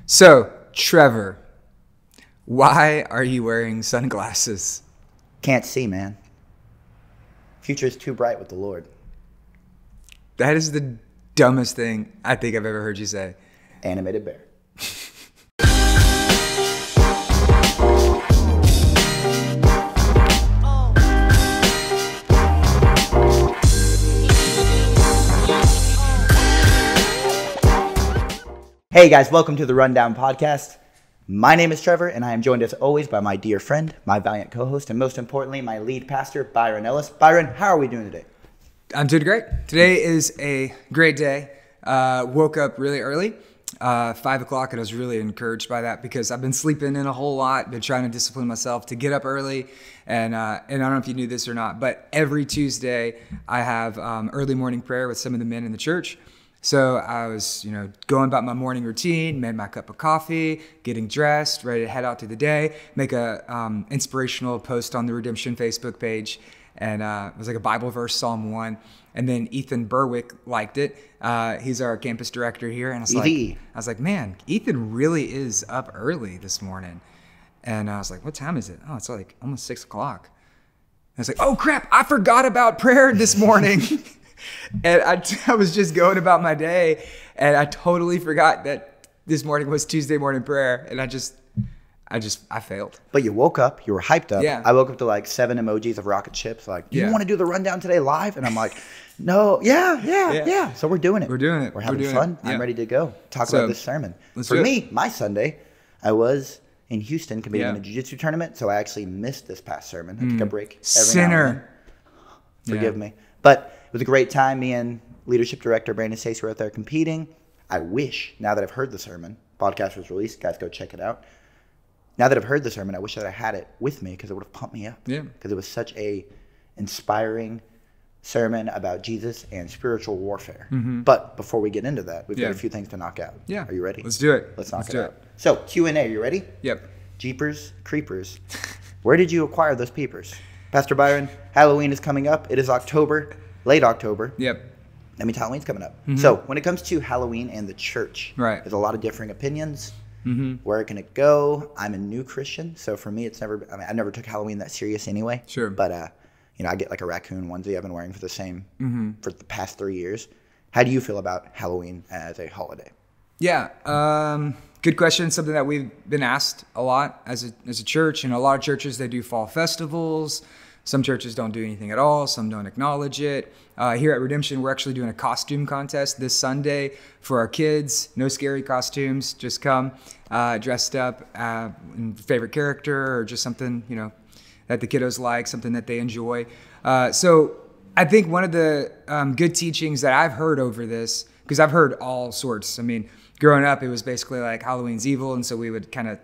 So, Trevor, why are you wearing sunglasses? Can't see, man. Future is too bright with the Lord. That is the dumbest thing I think I've ever heard you say. Animated bear. Hey guys, welcome to the Rundown Podcast. My name is Trevor, and I am joined as always by my dear friend, my valiant co-host, and most importantly, my lead pastor, Byron Ellis. Byron, how are we doing today? I'm doing great. Today is a great day. Woke up really early, 5 o'clock, and I was really encouraged by that because I've been sleeping in a whole lot, been trying to discipline myself to get up early. And I don't know if you knew this or not, but every Tuesday I have early morning prayer with some of the men in the church. So I was, going about my morning routine, made my cup of coffee, getting dressed, ready to head out through the day, make a inspirational post on the Redemption Facebook page. And it was like a Bible verse, Psalm 1. And then Ethan Berwick liked it. He's our campus director here. And I was like, man, Ethan really is up early this morning. And I was like, what time is it? Oh, it's like almost 6 o'clock. I was like, oh crap, I forgot about prayer this morning. And I was just going about my day, and I totally forgot that this morning was Tuesday morning prayer, and I failed. But you woke up, you were hyped up. Yeah. I woke up to like 7 emojis of rocket ships, like, do you want to do the rundown today live? And I'm like, no, yeah. So we're doing it. We're doing it. We're having fun. I'm ready to go. Talk about this sermon. For me, my Sunday, I was in Houston competing in a jiu-jitsu tournament, so I actually missed this past sermon. I took a break every now and then. Forgive me. But it was a great time. Me and leadership director Brandon Stacy were out there competing. I wish, now that I've heard the sermon, podcast was released, guys, go check it out. Now that I've heard the sermon, I wish that I had it with me because it would have pumped me up. Yeah. Because it was such a inspiring sermon about Jesus and spiritual warfare. Mm-hmm. But before we get into that, we've got a few things to knock out. Yeah. Are you ready? Let's do it. Let's knock it out. So, Q&A, are you ready? Yep. Jeepers Creepers. Where did you acquire those peepers? Pastor Byron, Halloween is coming up. It is October. Late October. Yep. That means Halloween's coming up. Mm-hmm. So when it comes to Halloween and the church, there's a lot of differing opinions. Mm-hmm. Where can it go? I'm a new Christian, so for me, I never took Halloween that serious anyway. Sure. But I get like a raccoon onesie I've been wearing for the past 3 years. How do you feel about Halloween as a holiday? Yeah. Good question. Something that we've been asked a lot as a church. A lot of churches, they do fall festivals. Some churches don't do anything at all. Some don't acknowledge it. Here at Redemption, we're actually doing a costume contest this Sunday for our kids. No scary costumes. Just come dressed up in favorite character or just something, that the kiddos like, something that they enjoy. So I think one of the good teachings that I've heard over this, because I've heard all sorts. I mean, growing up, it was basically like Halloween's evil. And so we would kind of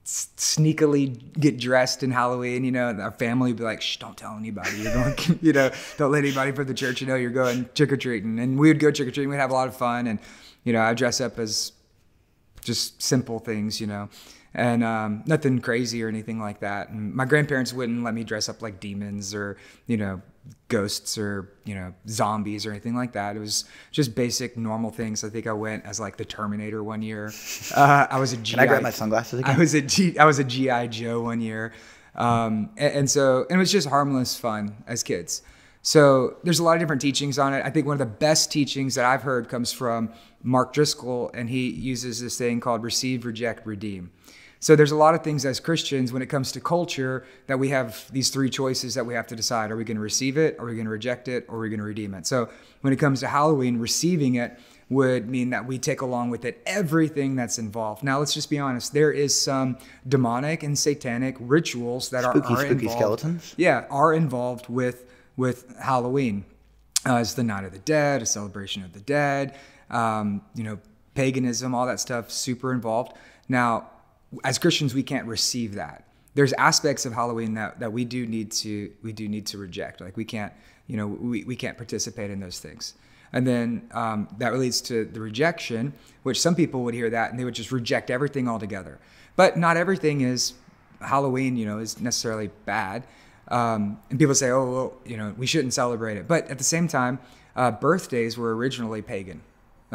sneakily get dressed in Halloween, our family would be like, shh, don't tell anybody. You're going, don't let anybody from the church you're going trick-or-treating. And we would go trick-or-treating. We'd have a lot of fun. And, I dress up as just simple things, and nothing crazy or anything like that. And my grandparents wouldn't let me dress up like demons or, ghosts or, zombies or anything like that. It was just basic, normal things. I think I went as like the Terminator one year. I was a GI. Can I grab my sunglasses again? I was a GI Joe one year. And it was just harmless fun as kids. So there's a lot of different teachings on it. I think one of the best teachings that I've heard comes from Mark Driscoll, and he uses this thing called receive, reject, redeem. So there's a lot of things as Christians when it comes to culture that we have these three choices that we have to decide. Are we going to receive it? Are we going to reject it? Or are we going to redeem it? So when it comes to Halloween, receiving it would mean that we take along with it everything that's involved. Now, let's just be honest. There is some demonic and satanic rituals that are spooky skeletons. Yeah, are involved with Halloween. It's the Night of the Dead, a celebration of the dead, paganism, all that stuff, super involved. Now, as Christians, we can't receive that. There's aspects of Halloween that we do need to reject. Like we can't, we can't participate in those things. And then that leads to the rejection, which some people would hear that and they would just reject everything altogether. But not everything is Halloween, is necessarily bad. And people say, oh, well, we shouldn't celebrate it. But at the same time, birthdays were originally pagan.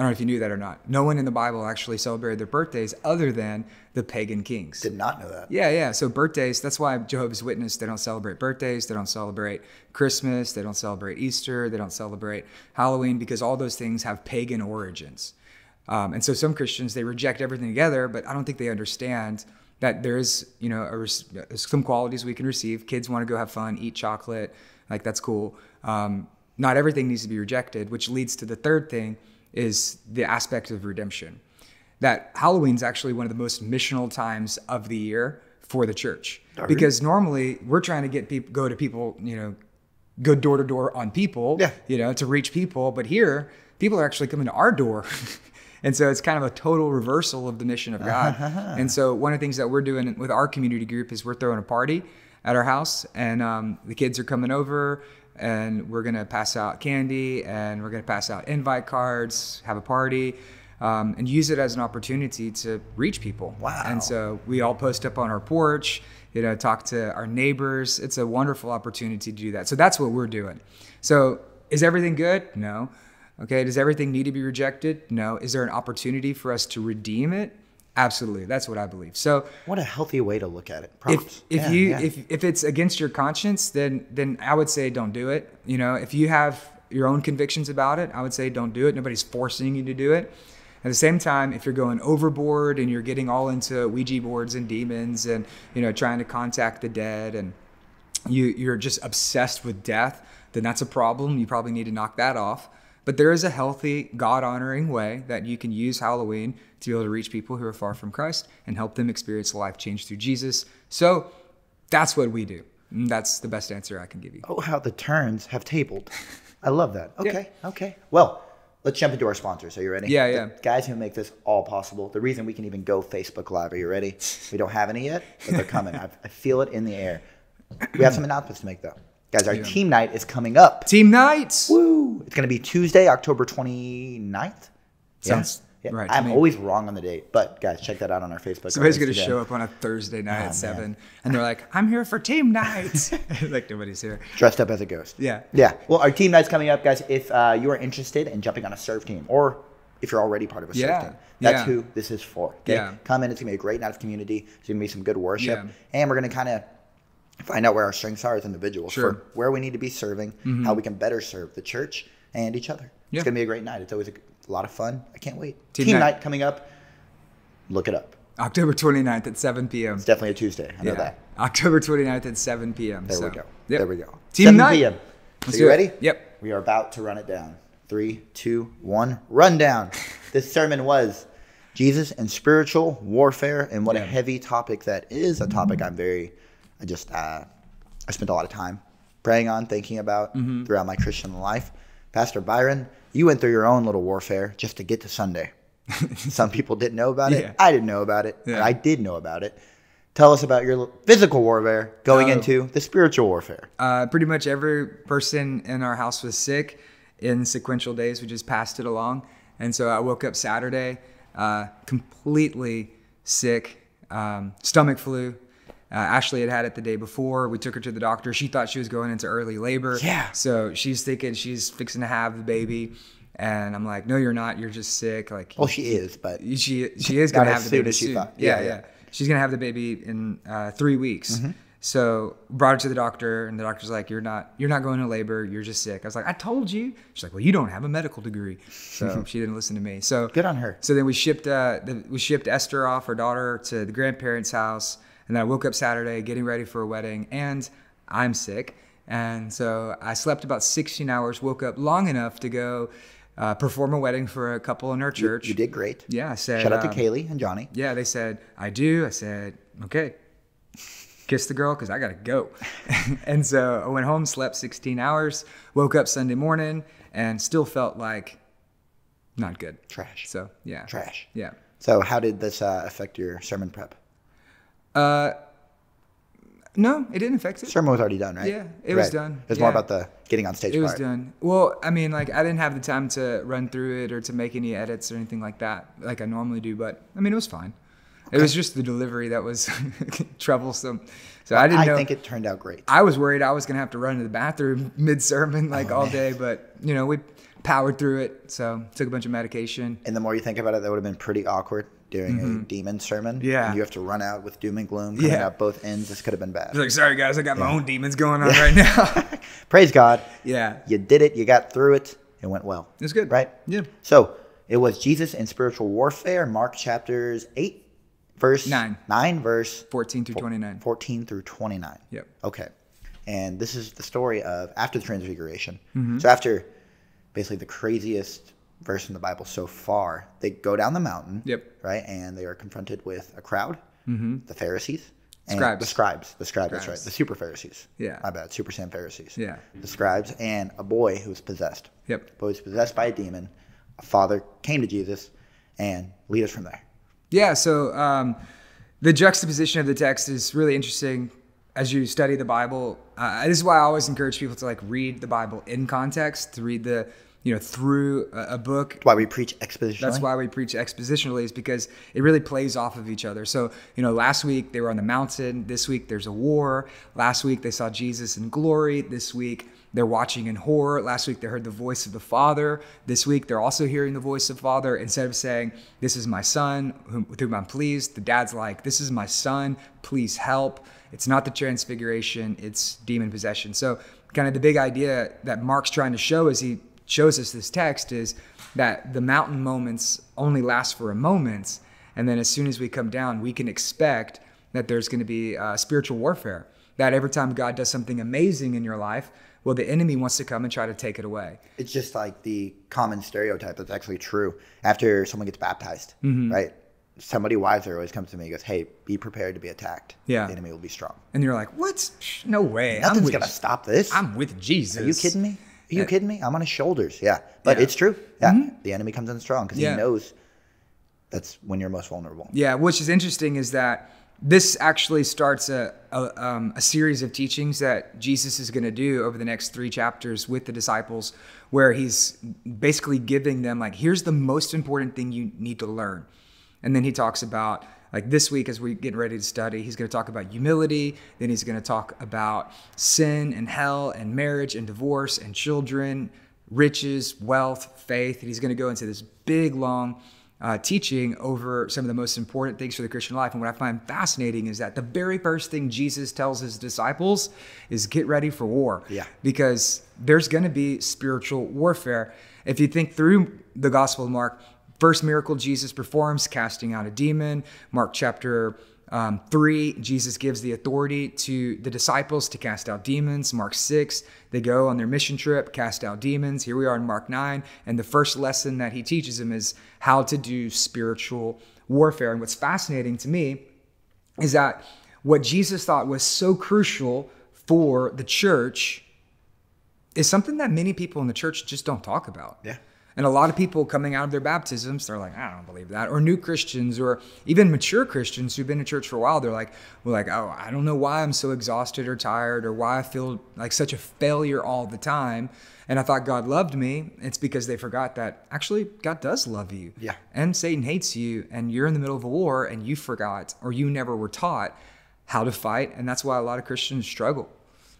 I don't know if you knew that or not. No one in the Bible actually celebrated their birthdays other than the pagan kings. Did not know that. Yeah. So birthdays, that's why Jehovah's Witness, they don't celebrate birthdays. They don't celebrate Christmas. They don't celebrate Easter. They don't celebrate Halloween, because all those things have pagan origins. And so some Christians, they reject everything together, but I don't think they understand that there is, some qualities we can receive. Kids want to go have fun, eat chocolate. Like, that's cool. Not everything needs to be rejected, which leads to the third thing, is the aspect of redemption. That Halloween's actually one of the most missional times of the year for the church. Because normally we're trying to get people, go door to door on people, to reach people. But here, people are actually coming to our door. And so it's kind of a total reversal of the mission of God. And so one of the things that we're doing with our community group is we're throwing a party at our house, and the kids are coming over, and we're going to pass out candy, and we're going to pass out invite cards, have a party, and use it as an opportunity to reach people. Wow. And so we all post up on our porch, talk to our neighbors. It's a wonderful opportunity to do that. So that's what we're doing. So is everything good? No. Okay. Does everything need to be rejected? No. Is there an opportunity for us to redeem it? Absolutely. That's what I believe. So what a healthy way to look at it. Props. If it's against your conscience, then I would say don't do it. If you have your own convictions about it, I would say don't do it. Nobody's forcing you to do it. At the same time, if you're going overboard and you're getting all into Ouija boards and demons and, trying to contact the dead, and you're just obsessed with death, then that's a problem. You probably need to knock that off. But there is a healthy, God-honoring way that you can use Halloween to be able to reach people who are far from Christ and help them experience a life change through Jesus. So that's what we do. And that's the best answer I can give you. Oh, how the turns have tabled. I love that. Okay. Well, let's jump into our sponsors. Are you ready? Yeah. The guys who make this all possible. The reason we can even go Facebook Live. Are you ready? We don't have any yet, but they're coming. I feel it in the air. We have some announcements to make, though. Guys, our team night is coming up. Team nights! Woo! It's going to be Tuesday, October 29th. Sounds right. I'm always wrong on the date, but guys, check that out on our Facebook. Somebody's going to show up on a Thursday night at 7, and they're like, I'm here for team night. Like, nobody's here. Dressed up as a ghost. Yeah. Well, our team night's coming up, guys. If you are interested in jumping on a serve team, or if you're already part of a serve team, that's who this is for. Okay? Yeah. Come in. It's going to be a great night of community. It's going to be some good worship. And we're going to kind of find out where our strengths are as individuals, for where we need to be serving, how we can better serve the church and each other. It's going to be a great night. It's always a lot of fun. I can't wait. Team night coming up. Look it up. October 29th at 7 p.m. It's definitely a Tuesday. I know that. October 29th at 7 p.m. There we go. Yep. There we go. Team night. 7 p.m. So you ready? Yep. We are about to run it down. 3, 2, 1, run down. This sermon was Jesus and spiritual warfare, and what a heavy topic that is. A topic I spent a lot of time praying on, thinking about throughout my Christian life. Pastor Byron, you went through your own little warfare just to get to Sunday. Some people didn't know about it. I didn't know about it. But I did know about it. Tell us about your physical warfare going into the spiritual warfare. Pretty much every person in our house was sick. In sequential days, we just passed it along. And so I woke up Saturday completely sick, stomach flu. Ashley had it the day before. We took her to the doctor. She thought she was going into early labor. Yeah. So she's thinking she's fixing to have the baby. And I'm like, no, you're not. You're just sick. Like, well, she is, but she is going to have the baby soon. She thought. Yeah. She's going to have the baby in 3 weeks. So brought her to the doctor, and the doctor's like, you're not going to labor. You're just sick. I was like, I told you. She's like, well, you don't have a medical degree. So she didn't listen to me. So good on her. So then we shipped Esther off, her daughter, to the grandparents' house. And then I woke up Saturday getting ready for a wedding, and I'm sick. And so I slept about 16 hours, woke up long enough to go perform a wedding for a couple in our church. You did great. Yeah. I said, shout out to Kaylee and Johnny. Yeah, they said, I do. I said, okay. Kiss the girl because I got to go. And so I went home, slept 16 hours, woke up Sunday morning, and still felt like not good. Trash. So, yeah. Trash. Yeah. So how did this affect your sermon prep? No, it didn't affect it. Sermon was already done, right? Yeah, it was done. It was more about the getting on stage part. It was done. Well, I mean, like, I didn't have the time to run through it or to make any edits or anything like that, like I normally do. But, I mean, it was fine. Okay. It was just the delivery that was troublesome. So I didn't know. I think it turned out great. I was worried I was going to have to run to the bathroom mid-sermon, all day. But, we powered through it. So took a bunch of medication. And the more you think about it, that would have been pretty awkward doing a demon sermon. Yeah. And you have to run out with doom and gloom coming out both ends. This could have been bad. Like, sorry guys, I got my own demons going on right now. Praise God. Yeah. You did it. You got through it. It went well. It was good. Right? Yeah. So it was Jesus in spiritual warfare, Mark chapters 8, verse 9, verse 14 through 29. 14 through 29. Yep. Okay. And this is the story of after the transfiguration. So after basically the craziest verse in the Bible so far, they go down the mountain. Yep. Right? And they are confronted with a crowd, the Pharisees. And Scribes. The scribes, that's right. The super Pharisees. Yeah. My bad. Super Sam Pharisees. Yeah. The scribes and a boy who was possessed. Yep. A boy who was possessed by a demon. A father came to Jesus and lead us from there. Yeah. So the juxtaposition of the text is really interesting as you study the Bible. This is why I always encourage people to like read the Bible in context, to read the through a book. That's why we preach expositionally. That's why we preach expositionally, is because it really plays off of each other. So, last week they were on the mountain. This week there's a war. Last week they saw Jesus in glory. This week they're watching in horror. Last week they heard the voice of the Father. This week they're also hearing the voice of the Father. Instead of saying, "This is my son with whom I'm pleased," the dad's like, "This is my son, please help." It's not the transfiguration, it's demon possession. So kind of the big idea that Mark's trying to show as he shows us this text is that the mountain moments only last for a moment, and then as soon as we come down, we can expect that there's going to be spiritual warfare. That every time God does something amazing in your life, well, the enemy wants to come and try to take it away. It's just like the common stereotype that's actually true. After someone gets baptized, right? Somebody wiser always comes to me and goes, "Hey, be prepared to be attacked. Yeah. The enemy will be strong." And you're like, "What? No way. Nothing's going to stop this. I'm with Jesus. Are you kidding me? Are you kidding me? I'm on his shoulders." Yeah. But it's true. Yeah. The enemy comes in strong because he knows that's when you're most vulnerable. Yeah. Which is interesting is that this actually starts a series of teachings that Jesus is going to do over the next 3 chapters with the disciples, where he's basically giving them like, here's the most important thing you need to learn. And then he talks about, like this week as we get ready to study, he's going to talk about humility. Then he's going to talk about sin and hell and marriage and divorce and children, riches, wealth, faith. And he's going to go into this big, long teaching over some of the most important things for the Christian life. And what I find fascinating is that the very first thing Jesus tells his disciples is get ready for war. Yeah. Because there's going to be spiritual warfare. If you think through the Gospel of Mark, first miracle Jesus performs, casting out a demon. Mark chapter 3, Jesus gives the authority to the disciples to cast out demons. Mark 6, they go on their mission trip, cast out demons. Here we are in Mark 9, and the first lesson that he teaches them is how to do spiritual warfare. And what's fascinating to me is that what Jesus thought was so crucial for the church is something that many people in the church just don't talk about. Yeah. And a lot of people coming out of their baptisms, they're like, I don't believe that. Or new Christians, or even mature Christians who've been in church for a while, they're like, oh, I don't know why I'm so exhausted or tired, or why I feel like such a failure all the time. And I thought God loved me. It's because they forgot that actually God does love you. Yeah. And Satan hates you, and you're in the middle of a war, and you forgot, or you never were taught how to fight. And that's why a lot of Christians struggle,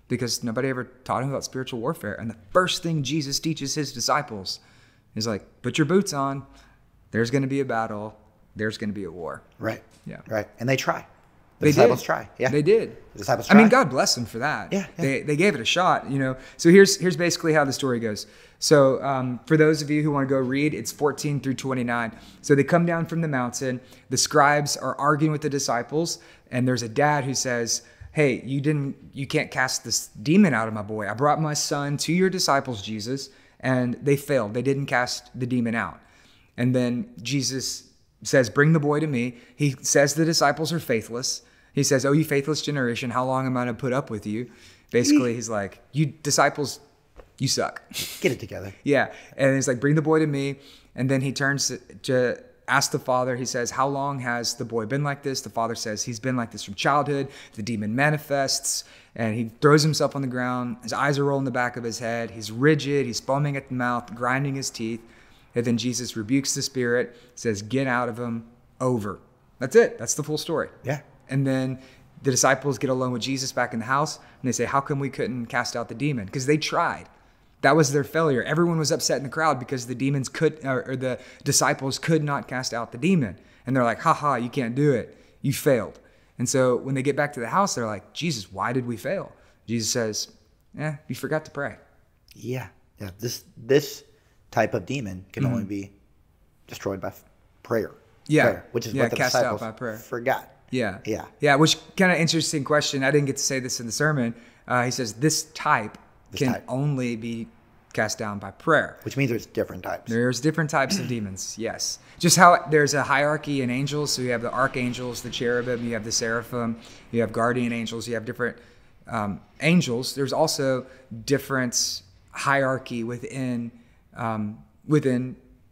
because nobody ever taught them about spiritual warfare. And the first thing Jesus teaches his disciples is like, put your boots on. There's going to be a battle. There's going to be a war. Right. Yeah. Right. And they try. The They disciples did. try. Yeah. They did. The disciples try. I mean, God bless them for that. Yeah. They gave it a shot, So here's basically how the story goes. So for those of you who want to go read, it's 14 through 29. So they come down from the mountain. The scribes are arguing with the disciples, and there's a dad who says, hey, you can't cast this demon out of my boy. I brought my son to your disciples, Jesus, and they failed. They didn't cast the demon out. And then Jesus says, bring the boy to me. He says the disciples are faithless. He says, oh, you faithless generation, how long am I going to put up with you? Basically, he's like, you disciples, you suck. Get it together. Yeah. And he's like, bring the boy to me. And then he turns to ask the father. He says, how long has the boy been like this? The father says, he's been like this from childhood. The demon manifests, and he throws himself on the ground. His eyes are rolling the back of his head. He's rigid. He's foaming at the mouth, grinding his teeth. And then Jesus rebukes the spirit, says, get out of him. Over. That's it. That's the full story. Yeah. And then the disciples get alone with Jesus back in the house, and they say, how come we couldn't cast out the demon? Because they tried. That was their failure. Everyone was upset in the crowd because the demons or the disciples could not cast out the demon. And they're like, haha, you can't do it. You failed. And so when they get back to the house, they're like, Jesus, why did we fail? Jesus says, you forgot to pray. Yeah. This type of demon can only be destroyed by prayer. Yeah. Prayer, which is what the cast disciples out by prayer. Forgot. Yeah. Which kind of interesting question. I didn't get to say this in the sermon. He says this type can only be cast down by prayer. Which means there's different types. There's different types of demons, yes. Just how there's a hierarchy in angels. So you have the archangels, the cherubim, you have the seraphim, you have guardian angels, you have different angels. There's also different hierarchy within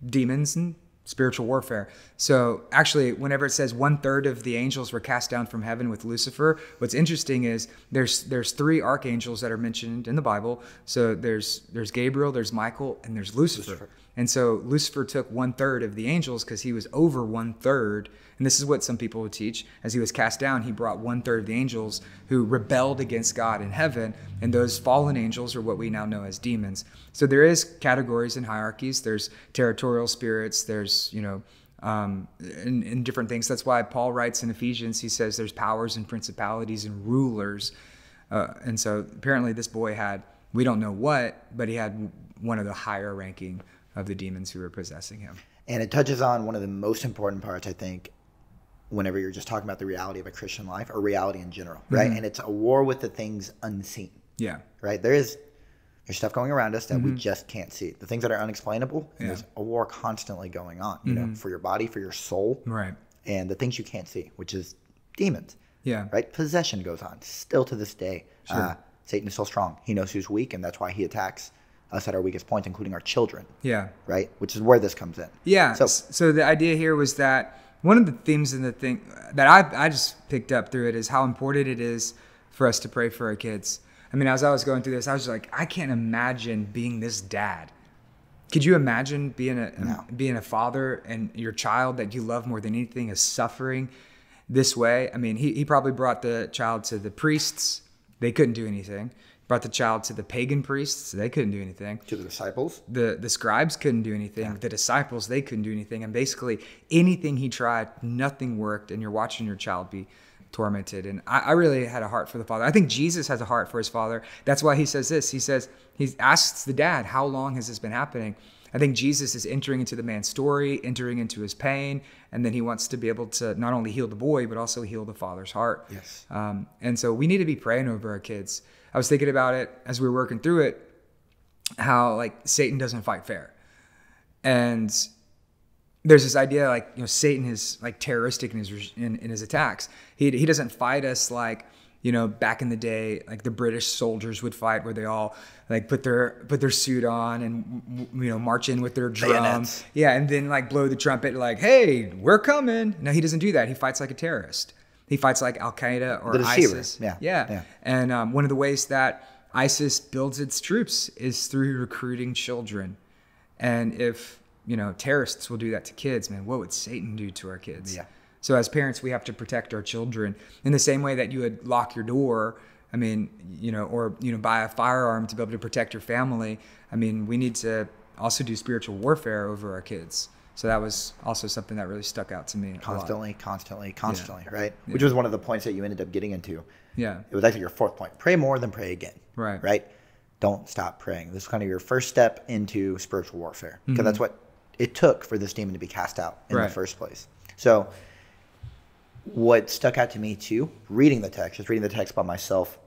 demons and spiritual warfare. So actually, whenever it says 1/3 of the angels were cast down from heaven with Lucifer, what's interesting is there's 3 archangels that are mentioned in the Bible. So there's Gabriel, there's Michael, and there's Lucifer. And so Lucifer took 1/3 of the angels because he was over 1/3. And this is what some people would teach. As he was cast down, he brought 1/3 of the angels who rebelled against God in heaven. And those fallen angels are what we now know as demons. So there is categories and hierarchies. There's territorial spirits. There's, in different things. That's why Paul writes in Ephesians, he says there's powers and principalities and rulers. And so apparently this boy had, we don't know what, but he had one of the higher ranking of the demons who were possessing him. And it touches on one of the most important parts, I think, whenever you're just talking about the reality of a Christian life or reality in general, right? And it's a war with the things unseen. Yeah. Right? There's stuff going around us that we just can't see. The things that are unexplainable, and there's a war constantly going on, you know, for your body, for your soul. Right. And the things you can't see, which is demons. Yeah. Right? Possession goes on still to this day. Sure. Satan is still strong. He knows who's weak, and that's why he attacks us at our weakest points, including our children. Yeah. Right? Which is where this comes in. Yeah. So the idea here was that one of the themes in the thing that I just picked up through it is how important it is for us to pray for our kids. I mean, as I was going through this, I was like, I can't imagine being this dad. Could you imagine being a father and your child that you love more than anything is suffering this way? I mean, he probably brought the child to the priests. They couldn't do anything. Brought the child to the pagan priests. They couldn't do anything. To the disciples. The scribes couldn't do anything. Yeah. The disciples, they couldn't do anything. And basically anything he tried, nothing worked. And you're watching your child be tormented. And I really had a heart for the father. I think Jesus has a heart for his father. That's why he says this. He asks the dad, how long has this been happening? I think Jesus is entering into the man's story, entering into his pain, and then he wants to be able to not only heal the boy, but also heal the father's heart. Yes. And so we need to be praying over our kids. I was thinking about it as we were working through it, how like Satan doesn't fight fair. And there's this idea like, Satan is like terroristic in his attacks. He doesn't fight us like, back in the day, like the British soldiers would fight, where they all like put their suit on and march in with their drum. Bayonets. Yeah, and then like blow the trumpet like, hey, we're coming. No, he doesn't do that. He fights like a terrorist. He fights like Al Qaeda or ISIS. Yeah. And one of the ways that ISIS builds its troops is through recruiting children. And if terrorists will do that to kids, man, what would Satan do to our kids? Yeah. So as parents, we have to protect our children in the same way that you would lock your door. I mean, or buy a firearm to be able to protect your family. I mean, we need to also do spiritual warfare over our kids. So that was also something that really stuck out to me. Constantly, Yeah. right? Yeah. Which was one of the points that you ended up getting into. Yeah. It was actually your fourth point. Pray more than pray again. Right. Right? Don't stop praying. This is kind of your first step into spiritual warfare, because that's what it took for this demon to be cast out in the first place. So what stuck out to me too, reading the text by myself,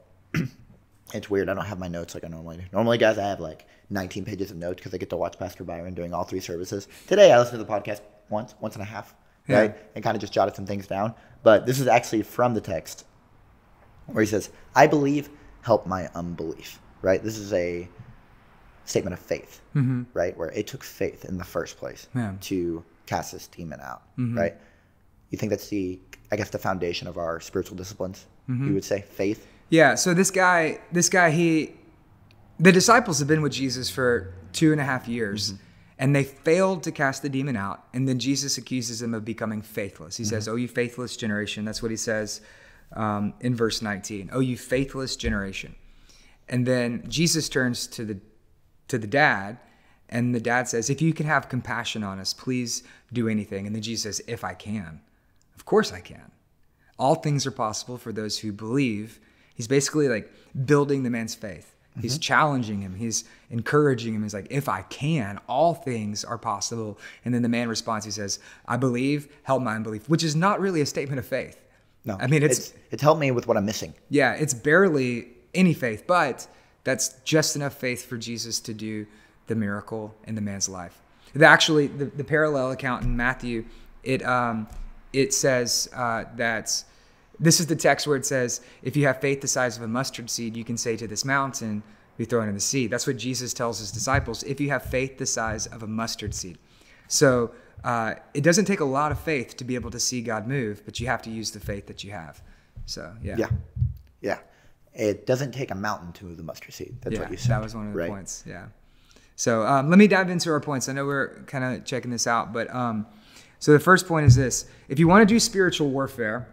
it's weird. I don't have my notes like I normally do. Normally, guys, I have like 19 pages of notes because I get to watch Pastor Byron doing all 3 services. Today, I listened to the podcast once and a half, right? And kind of just jotted some things down. But this is actually from the text where he says, I believe, help my unbelief, right? This is a statement of faith, right? Where it took faith in the first place to cast this demon out, right? You think that's the foundation of our spiritual disciplines, you would say, faith? Yeah, so this guy, the disciples have been with Jesus for 2.5 years, and they failed to cast the demon out. And then Jesus accuses them of becoming faithless. He says, oh, you faithless generation. That's what he says in verse 19. Oh, you faithless generation. And then Jesus turns to to the dad. And the dad says, if you can have compassion on us, please do anything. And then Jesus says, if I can. Of course I can. All things are possible for those who believe. He's basically like building the man's faith. He's challenging him. He's encouraging him. He's like, if I can, all things are possible. And then the man responds, he says, I believe, help my unbelief, which is not really a statement of faith. No, I mean, it's helped me with what I'm missing. Yeah, it's barely any faith, but that's just enough faith for Jesus to do the miracle in the man's life. Actually, the parallel account in Matthew, it says that this is the text where it says, if you have faith the size of a mustard seed, you can say to this mountain, be thrown in the sea. That's what Jesus tells his disciples, if you have faith the size of a mustard seed. So it doesn't take a lot of faith to be able to see God move, but you have to use the faith that you have. So, yeah. Yeah. It doesn't take a mountain to move the mustard seed. That's what you said. That was one of the points. Yeah. So let me dive into our points. I know we're kind of checking this out, but so the first point is this. If you want to do spiritual warfare,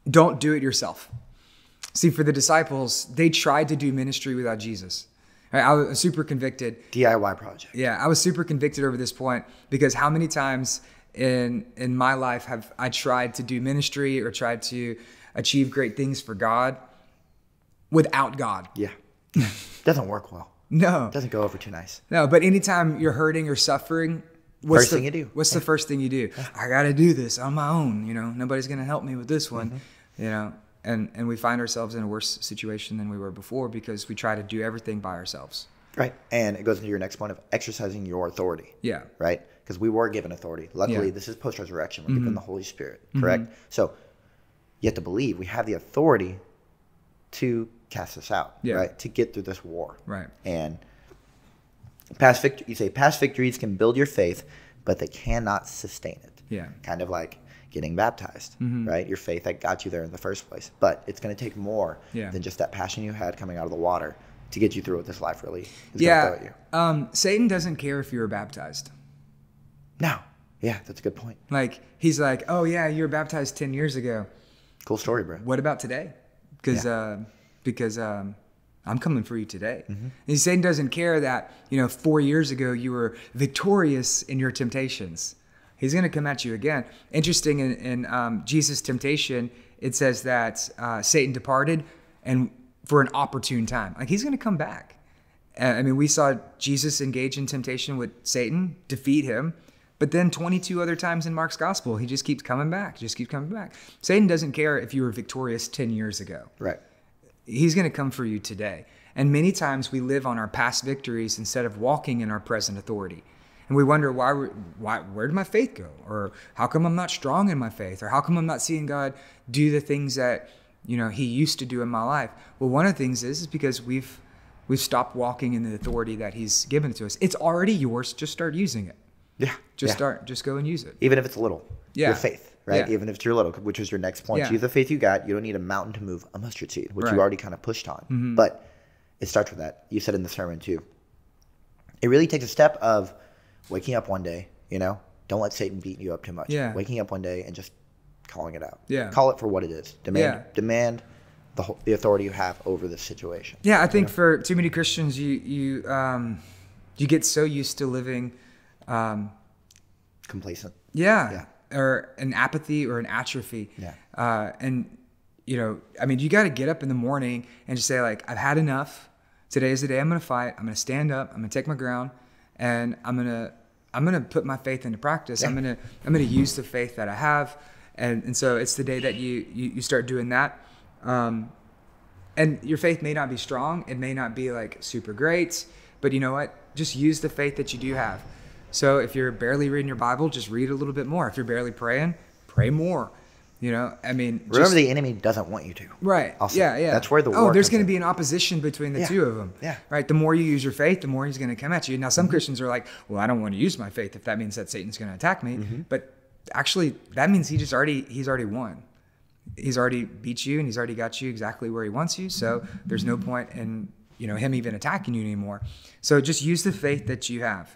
don't do it yourself. See, for the disciples, they tried to do ministry without Jesus. Right? I was super convicted. DIY project. Yeah, I was super convicted over this point because how many times in my life have I tried to do ministry or tried to achieve great things for God without God? Yeah. Doesn't work well. No. Doesn't go over too nice. No, but anytime you're hurting or suffering, what's the first thing you do? I got to do this on my own. Nobody's going to help me with this one. And we find ourselves in a worse situation than we were before because we try to do everything by ourselves. Right. And it goes into your next point of exercising your authority. Yeah. Right? Because we were given authority. Luckily, this is post-resurrection. We're given the Holy Spirit. Correct? So you have to believe we have the authority to cast this out. Right? To get through this war. Right. And past victories can build your faith, but they cannot sustain it. Yeah. Kind of like getting baptized, right? Your faith that got you there in the first place. But it's going to take more than just that passion you had coming out of the water to get you through what this life really is going to throw at you. Satan doesn't care if you were baptized. No. Yeah, that's a good point. Like, he's like, oh, yeah, you were baptized 10 years ago. Cool story, bro. What about today? Because I'm coming for you today. And Satan doesn't care that, 4 years ago you were victorious in your temptations. He's going to come at you again. Interesting, in Jesus' temptation, it says that Satan departed and for an opportune time. Like, he's going to come back. We saw Jesus engage in temptation with Satan, defeat him, but then 22 other times in Mark's gospel, he just keeps coming back, Satan doesn't care if you were victorious 10 years ago. Right. He's going to come for you today. And many times we live on our past victories instead of walking in our present authority. And we wonder, where did my faith go? Or how come I'm not strong in my faith? Or how come I'm not seeing God do the things that, he used to do in my life? Well, one of the things is because we've stopped walking in the authority that he's given to us. It's already yours. Just start using it. Yeah. Just go and use it. Even if it's little. Yeah. Your faith, right? Yeah. Even if it's your little, which was your next point. Use the faith you got. You don't need a mountain to move a mustard seed, which you already kind of pushed on. But it starts with that. You said in the sermon too. It really takes a step of waking up one day, don't let Satan beat you up too much. Yeah. Waking up one day and just calling it out. Yeah. Call it for what it is. Demand the authority you have over this situation. Yeah, I think for too many Christians, you get so used to living complacent. Yeah. Or an apathy or an atrophy. Yeah. You got to get up in the morning and just say, like, I've had enough. Today is the day I'm going to fight. I'm going to stand up. I'm going to take my ground, and I'm going to put my faith into practice. Yeah. I'm going to use the faith that I have, and so it's the day that you start doing that. And your faith may not be strong. It may not be like super great, but you know what? Just use the faith that you do have. So if you're barely reading your Bible, just read a little bit more. If you're barely praying, pray more. Remember, the enemy doesn't want you to. Right. Also, yeah. That's where the war there's going to be an opposition between the two of them. Yeah. Right. The more you use your faith, the more he's going to come at you. Now, some Christians are like, well, I don't want to use my faith if that means that Satan's going to attack me. But actually, that means he's already won. He's already beat you, and he's already got you exactly where he wants you. So there's no point in him even attacking you anymore. So just use the faith that you have.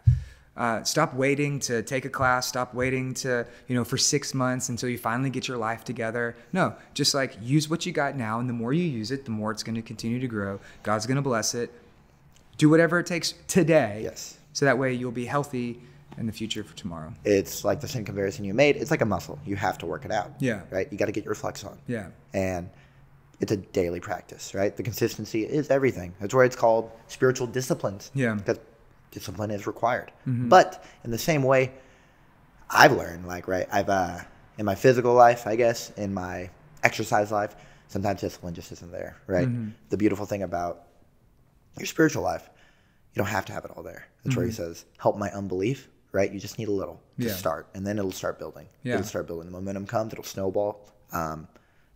Stop waiting to take a class. Stop waiting to, for 6 months until you finally get your life together. No, just like use what you got now. And the more you use it, the more it's going to continue to grow. God's going to bless it. Do whatever it takes today. Yes. So that way you'll be healthy in the future for tomorrow. It's like the same comparison you made. It's like a muscle. You have to work it out. Yeah. Right? You got to get your flex on. Yeah. And it's a daily practice, right? The consistency is everything. That's why it's called spiritual disciplines. Yeah. Because discipline is required. But in the same way, I've learned, like, right, I've in my physical life, I guess, in my exercise life, sometimes discipline just isn't there, right? The beautiful thing about your spiritual life, you don't have to have it all there. That's where he says, help my unbelief, right? You just need a little to start, and then it'll start building. It'll start building. The momentum comes, it'll snowball, and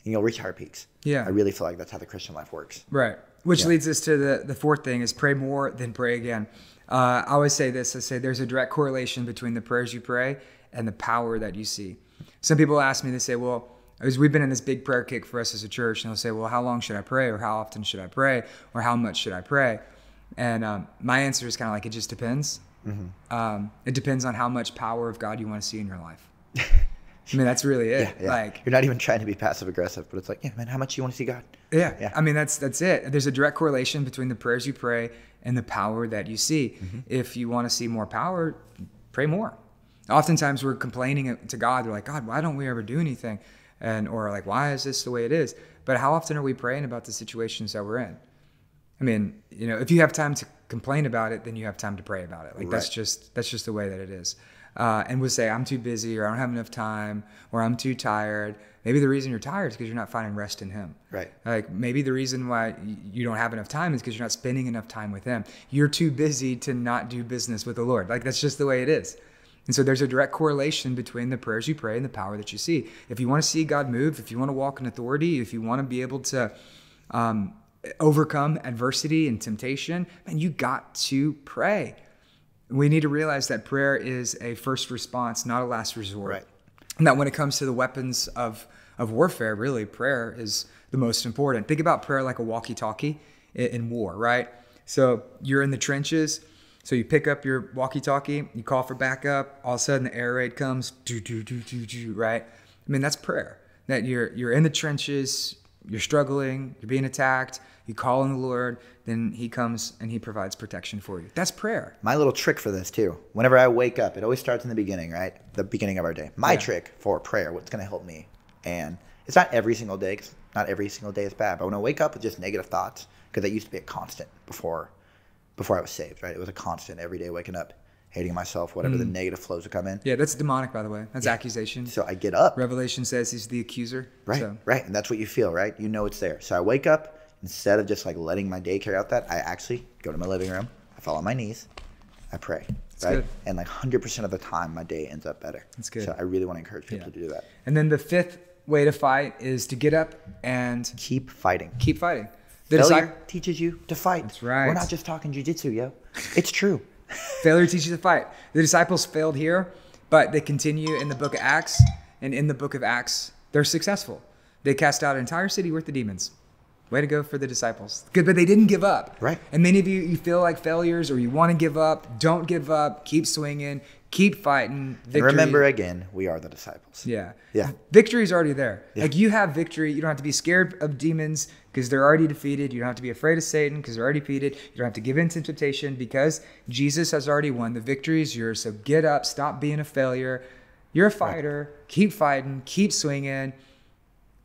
you'll reach higher peaks. Yeah. I really feel like that's how the Christian life works. Right. Which leads us to the fourth thing is pray more than pray again. I always say this. I say there's a direct correlation between the prayers you pray and the power that you see. Some people ask me, they say, well, as we've been in this big prayer kick for us as a church, and they'll say, well, how long should I pray? Or how often should I pray? Or how much should I pray? And my answer is kind of like, it just depends. It depends on how much power of God you want to see in your life. I mean, that's really it. Yeah. Like, you're not even trying to be passive aggressive, but it's like, yeah, man, how much do you want to see God? Yeah. I mean, that's it. There's a direct correlation between the prayers you pray and the power that you see. If you want to see more power, pray more. Oftentimes we're complaining to God. We're like, God, why don't we ever do anything? Or like, why is this the way it is? But how often are we praying about the situations that we're in? I mean, if you have time to complain about it, then you have time to pray about it. Like that's just the way that it is. And we'll say, I'm too busy, or I don't have enough time, or I'm too tired. Maybe the reason you're tired is because you're not finding rest in him. Right. Like maybe the reason why you don't have enough time is because you're not spending enough time with him. You're too busy to not do business with the Lord. Like that's just the way it is. And so there's a direct correlation between the prayers you pray and the power that you see. If you want to see God move, if you want to walk in authority, if you want to be able to overcome adversity and temptation, man, you got to pray. We need to realize that prayer is a first response, not a last resort. Right. And that when it comes to the weapons of warfare, really, prayer is the most important. Think about prayer like a walkie-talkie in war, right? So you're in the trenches. So you pick up your walkie-talkie, you call for backup, all of a sudden the air raid comes, right? I mean, that's prayer. That you're in the trenches, you're struggling, you're being attacked, you call on the Lord, then he comes and he provides protection for you. That's prayer. My little trick for this too, whenever I wake up, it always starts in the beginning, right? The beginning of our day. My trick for prayer, what's going to help me, and it's not every single day, because not every single day is bad, but when I wake up with just negative thoughts, because that used to be a constant before I was saved, right? It was a constant every day waking up, hating myself, whatever the negative flows would come in. Yeah, that's demonic, by the way. That's accusation. So I get up. Revelation says he's the accuser. Right, right. And that's what you feel, right? You know it's there. So I wake up, instead of just like letting my day carry out that, I actually go to my living room, I fall on my knees, I pray. That's right? Good. And like 100% of the time, my day ends up better. That's good. So I really want to encourage people to do that. And then the fifth way to fight is to get up and keep fighting. Keep fighting. Failure teaches you to fight. That's right. We're not just talking jiu-jitsu, yo. It's true. Failure teaches you to fight. The disciples failed here, but they continue in the book of Acts. And in the book of Acts, they're successful. They cast out an entire city worth of demons. Way to go for the disciples. Good, but they didn't give up. Right. And many of you feel like failures or you want to give up. Don't give up. Keep swinging. Keep fighting. Victory. And remember again, we are the disciples. Yeah. Victory is already there. Yeah. Like you have victory. You don't have to be scared of demons because they're already defeated. You don't have to be afraid of Satan because they're already defeated. You don't have to give in to temptation because Jesus has already won. The victory is yours. So get up. Stop being a failure. You're a fighter. Right. Keep fighting. Keep swinging.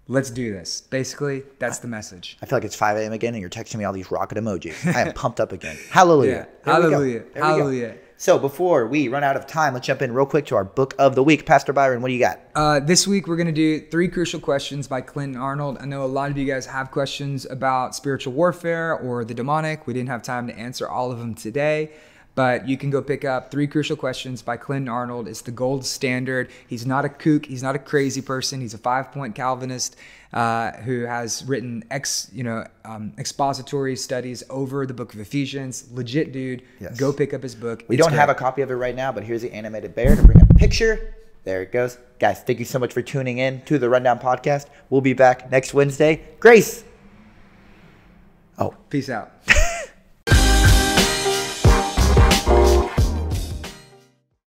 Let's do this. Basically, that's the message. I feel like it's 5 a.m. again and you're texting me all these rocket emojis. I am pumped up again. Hallelujah. Hallelujah. Hallelujah. So before we run out of time, let's jump in real quick to our book of the week. Pastor Byron, what do you got? This week, we're going to do 3 Crucial Questions by Clinton Arnold. I know a lot of you guys have questions about spiritual warfare or the demonic. We didn't have time to answer all of them today. But you can go pick up 3 Crucial Questions by Clinton Arnold. It's the gold standard. He's not a kook. He's not a crazy person. He's a 5-point Calvinist who has written expository studies over the book of Ephesians. Legit dude. Yes. Go pick up his book. We don't have a copy of it right now, but here's the animated bear to bring up a picture. There it goes. Guys, thank you so much for tuning in to the Rundown Podcast. We'll be back next Wednesday. Grace. Peace out.